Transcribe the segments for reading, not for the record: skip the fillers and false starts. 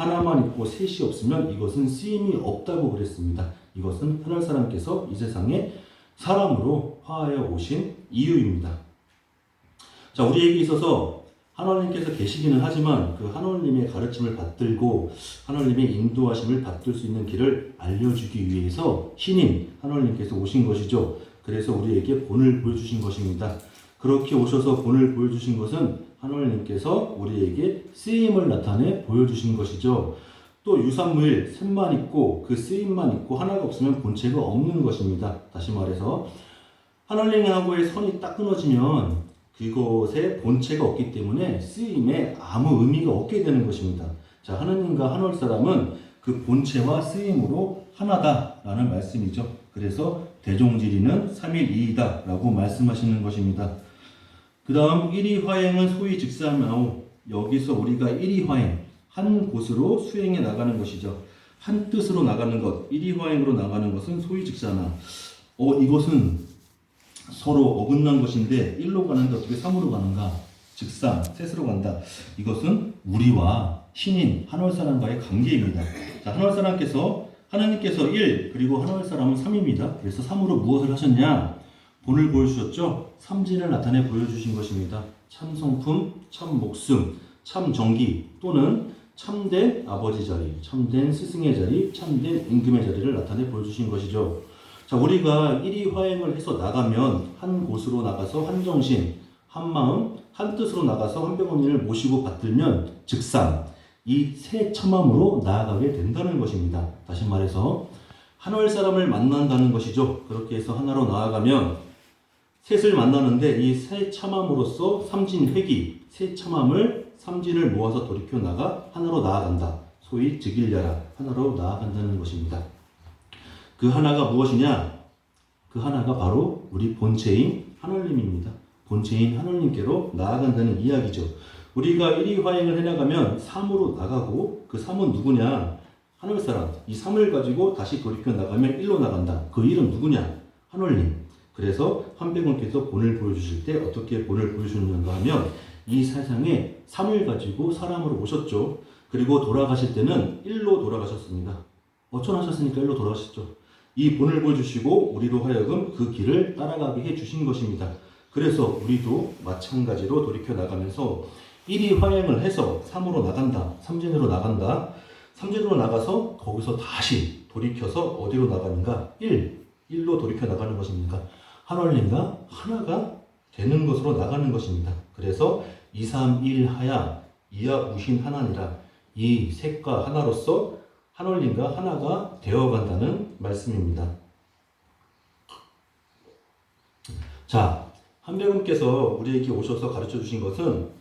하나만 있고 셋이 없으면 이것은 쓰임이 없다고 그랬습니다. 이것은 하늘 사람께서 이 세상에 사람으로 화하여 오신 이유입니다. 자, 우리에게 있어서 하나님께서 계시기는 하지만 그 하나님의 가르침을 받들고 하나님의 인도하심을 받들 수 있는 길을 알려주기 위해서 신인 하나님께서 오신 것이죠. 그래서 우리에게 본을 보여주신 것입니다. 그렇게 오셔서 본을 보여주신 것은 하나님께서 우리에게 쓰임을 나타내 보여주신 것이죠. 또 유산무일 셋만 있고 그 쓰임만 있고 하나가 없으면 본체가 없는 것입니다. 다시 말해서 하나님하고의 선이 딱 끊어지면 그것에 본체가 없기 때문에 쓰임에 아무 의미가 없게 되는 것입니다. 자, 하나님과 하늘 사람은 그 본체와 쓰임으로 하나다라는 말씀이죠. 그래서 대종지리는 삼일이이다 라고 말씀하시는 것입니다. 그 다음 일이화행은 소위 즉사하오. 여기서 우리가 일이화행, 한 곳으로 수행해 나가는 것이죠. 한 뜻으로 나가는 것, 일이화행으로 나가는 것은 소위 즉사나. 이것은 서로 어긋난 것인데 1로 가는데 어떻게 3으로 가는가? 즉삼, 셋으로 간다. 이것은 우리와 신인 하늘 사람과의 관계입니다. 자, 하늘 사람께서 하나님께서 1 그리고 하늘 사람은 3입니다. 그래서 3으로 무엇을 하셨냐? 본을 보여주셨죠? 삼진을 나타내 보여주신 것입니다. 참 성품, 참 목숨, 참 정기 또는 참된 아버지 자리, 참된 스승의 자리, 참된 임금의 자리를 나타내 보여주신 것이죠. 자, 우리가 일이화행을 해서 나가면 한 곳으로 나가서 한 정신, 한 마음, 한 뜻으로 나가서 한백원인을 모시고 받들면 즉삼, 이 세 처맘으로 나아가게 된다는 것입니다. 다시 말해서 하늘 사람을 만난다는 것이죠. 그렇게 해서 하나로 나아가면 셋을 만나는데 이 세 참함으로써 삼진회기, 세 참함을 삼진을 모아서 돌이켜 나가 하나로 나아간다. 소위 즉일야라, 하나로 나아간다는 것입니다. 그 하나가 무엇이냐? 그 하나가 바로 우리 본체인 하나님입니다. 본체인 하나님께로 나아간다는 이야기죠. 우리가 일이화행을 해나가면 3으로 나가고 그 3은 누구냐? 하늘 사람. 이 3을 가지고 다시 돌이켜 나가면 1로 나간다. 그 1은 누구냐? 하늘님. 그래서 한백원께서 본을 보여주실 때 어떻게 본을 보여주셨는가 하면 이 세상에 3을 가지고 사람으로 오셨죠. 그리고 돌아가실 때는 1로 돌아가셨습니다. 어천하셨으니까 1로 돌아가셨죠. 이 본을 보여주시고 우리로 하여금 그 길을 따라가게 해주신 것입니다. 그래서 우리도 마찬가지로 돌이켜 나가면서 1이 화행을 해서 3으로 나간다. 삼진으로 나간다. 삼진으로 나가서 거기서 다시 돌이켜서 어디로 나가는가? 1로 돌이켜 나가는 것입니다. 하늘님과 하나가 되는 것으로 나가는 것입니다. 그래서 2, 3, 1 하야 이하 무신 하나니라. 이 셋과 하나로서 하늘님과 하나가 되어간다는 말씀입니다. 자, 한백원께서 우리에게 오셔서 가르쳐 주신 것은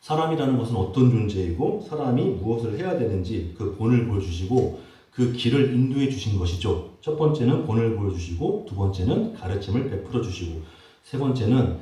사람이라는 것은 어떤 존재이고 사람이 무엇을 해야 되는지 그 본을 보여주시고 그 길을 인도해 주신 것이죠. 첫 번째는 본을 보여주시고 두 번째는 가르침을 베풀어 주시고 세 번째는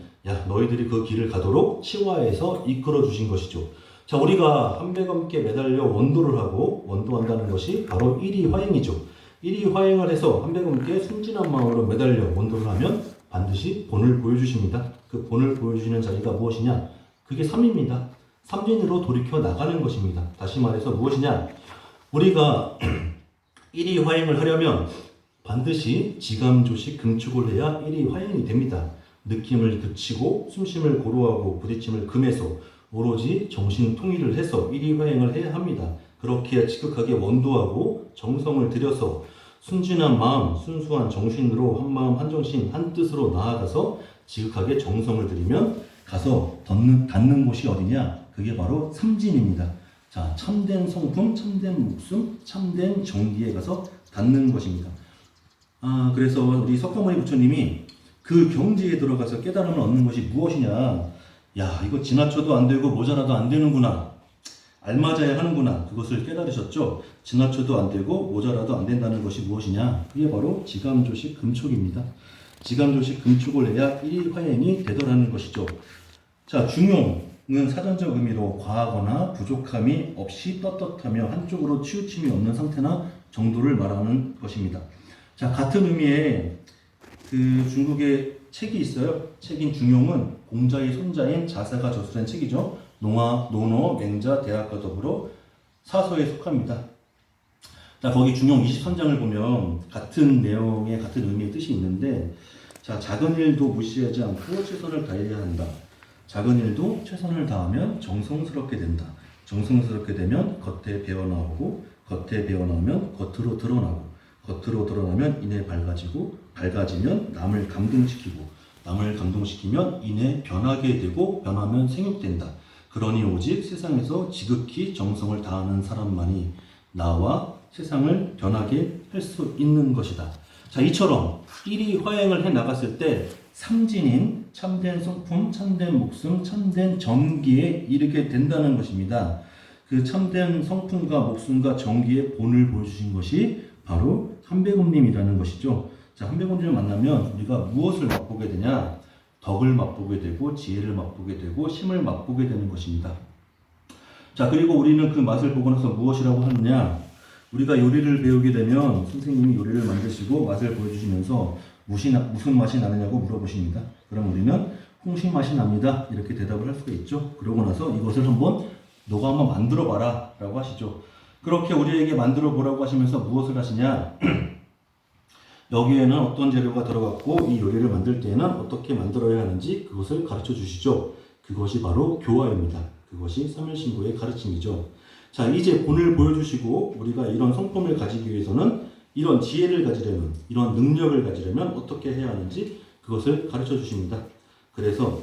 너희들이 그 길을 가도록 치화해서 이끌어 주신 것이죠. 자, 우리가 한백원께 매달려 원도를 하고 원도한다는 것이 바로 일이화행이죠. 일이화행을 해서 한백원께 순진한 마음으로 매달려 원도를 하면 반드시 본을 보여주십니다. 그 본을 보여주시는 자리가 무엇이냐? 그게 3입니다. 삼진으로 돌이켜 나가는 것입니다. 다시 말해서 무엇이냐? 우리가 일이화행을 하려면 반드시 지감조식 금축을 해야 일이화행이 됩니다. 느낌을 그치고 숨심을 고루하고 부딪힘을 금해서 오로지 정신 통일을 해서 일이화행을 해야 합니다. 그렇게 지극하게 원도하고 정성을 들여서 순진한 마음, 순수한 정신으로 한 마음 한 정신 한 뜻으로 나아가서 지극하게 정성을 들이면 가서 닿는 곳이 어디냐? 그게 바로 삼진입니다. 자, 참된 성품, 참된 목숨, 참된 정기에 가서 닿는 것입니다. 그래서 우리 석가모니 부처님이 그 경지에 들어가서 깨달음을 얻는 것이 무엇이냐? 이거 지나쳐도 안 되고 모자라도 안 되는구나. 알맞아야 하는구나. 그것을 깨달으셨죠. 지나쳐도 안 되고 모자라도 안 된다는 것이 무엇이냐? 그게 바로 지감조식 금촉입니다. 지감조식 금촉을 해야 일화행이 되더라는 것이죠. 자, 중용은 사전적 의미로 과하거나 부족함이 없이 떳떳하며 한쪽으로 치우침이 없는 상태나 정도를 말하는 것입니다. 자, 같은 의미의 그 중국의 책이 있어요. 책인 중용은 공자의 손자인 자사가 저술한 책이죠. 논어, 맹자, 대학과 더불어 사서에 속합니다. 자, 거기 중용 23장을 보면 같은 내용의 같은 의미의 뜻이 있는데, 자, 작은 일도 무시하지 않고 최선을 다해야 한다. 작은 일도 최선을 다하면 정성스럽게 된다. 정성스럽게 되면 겉에 배어나오고, 겉에 배어나오면 겉으로 드러나고, 겉으로 드러나면 이내 밝아지고, 밝아지면 남을 감동시키고, 남을 감동시키면 이내 변하게 되고, 변하면 생육된다. 그러니 오직 세상에서 지극히 정성을 다하는 사람만이 나와 세상을 변하게 할 수 있는 것이다. 자, 이처럼 일이 화행을 해 나갔을 때 삼진인 참된 성품, 참된 목숨, 참된 정기에 이르게 된다는 것입니다. 그 참된 성품과 목숨과 정기의 본을 보여주신 것이 바로 한배곰님이라는 것이죠. 자, 한배곰님을 만나면 우리가 무엇을 맛보게 되냐? 덕을 맛보게 되고 지혜를 맛보게 되고 힘을 맛보게 되는 것입니다. 자, 그리고 우리는 그 맛을 보고 나서 무엇이라고 하느냐? 우리가 요리를 배우게 되면 선생님이 요리를 만드시고 맛을 보여주시면서 무슨 맛이 나느냐고 물어보십니다. 그럼 우리는 홍시 맛이 납니다. 이렇게 대답을 할 수가 있죠. 그러고 나서 이것을 한번 너가 한번 만들어 봐라 라고 하시죠. 그렇게 우리에게 만들어 보라고 하시면서 무엇을 하시냐? 여기에는 어떤 재료가 들어갔고 이 요리를 만들 때에는 어떻게 만들어야 하는지 그것을 가르쳐 주시죠. 그것이 바로 교화입니다. 그것이 삼일신고의 가르침이죠. 자, 이제 본을 보여주시고 우리가 이런 성품을 가지기 위해서는 이런 지혜를 가지려면, 이런 능력을 가지려면 어떻게 해야 하는지 그것을 가르쳐 주십니다. 그래서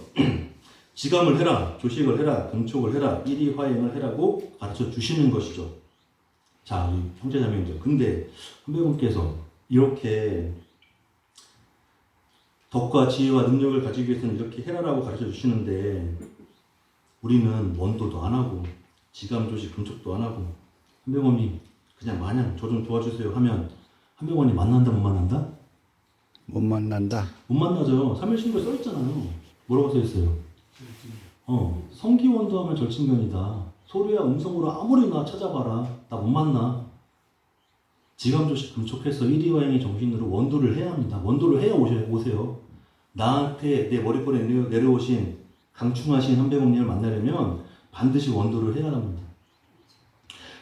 지감을 해라, 조식을 해라, 금촉을 해라, 일이화행을 해라고 가르쳐 주시는 것이죠. 자, 우리 형제자매님들, 근데 선배님께서 이렇게 덕과 지혜와 능력을 가지기 위해서는 이렇게 해라라고 가르쳐 주시는데 우리는 원도도 안 하고 지감, 조식, 금촉도 안 하고 한병원이 그냥 마냥 저 좀 도와주세요 하면 한병원이 만난다 못 만난다? 못 만난다. 못 만나죠. 3일신고에 써있잖아요. 뭐라고 써있어요? 성기원도 하면 절친견이다. 소리야 음성으로 아무리 나 찾아봐라. 나 못 만나. 지감, 조식, 금촉해서 일이화행의 정신으로 원도를 해야 합니다. 원도를 해야 오세요. 나한테 내 머리권에 내려오신 강충하신 한병원님을 만나려면 반드시 원도를 해야 합니다.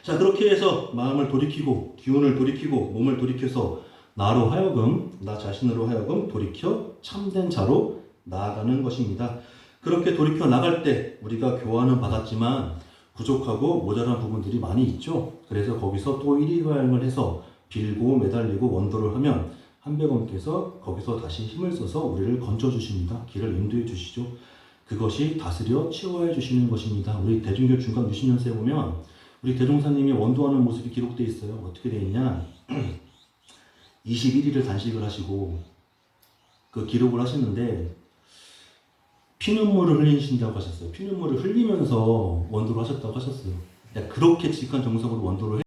자, 그렇게 해서 마음을 돌이키고 기운을 돌이키고 몸을 돌이켜서 나로 하여금, 나 자신으로 하여금 돌이켜 참된 자로 나아가는 것입니다. 그렇게 돌이켜 나갈 때 우리가 교화는 받았지만 부족하고 모자란 부분들이 많이 있죠. 그래서 거기서 또 일이화행을 해서 빌고 매달리고 원도를 하면 한배검께서 거기서 다시 힘을 써서 우리를 건져주십니다. 길을 인도해 주시죠. 그것이 다스려 치유해 주시는 것입니다. 우리 대중교 중간 60년세에 보면 우리 대종사님이 원도하는 모습이 기록되어 있어요. 어떻게 되어 있냐? 21일을 단식을 하시고 그 기록을 하시는데 피눈물을 흘리신다고 하셨어요. 피눈물을 흘리면서 원도를 하셨다고 하셨어요. 그렇게 직한 정석으로 원도를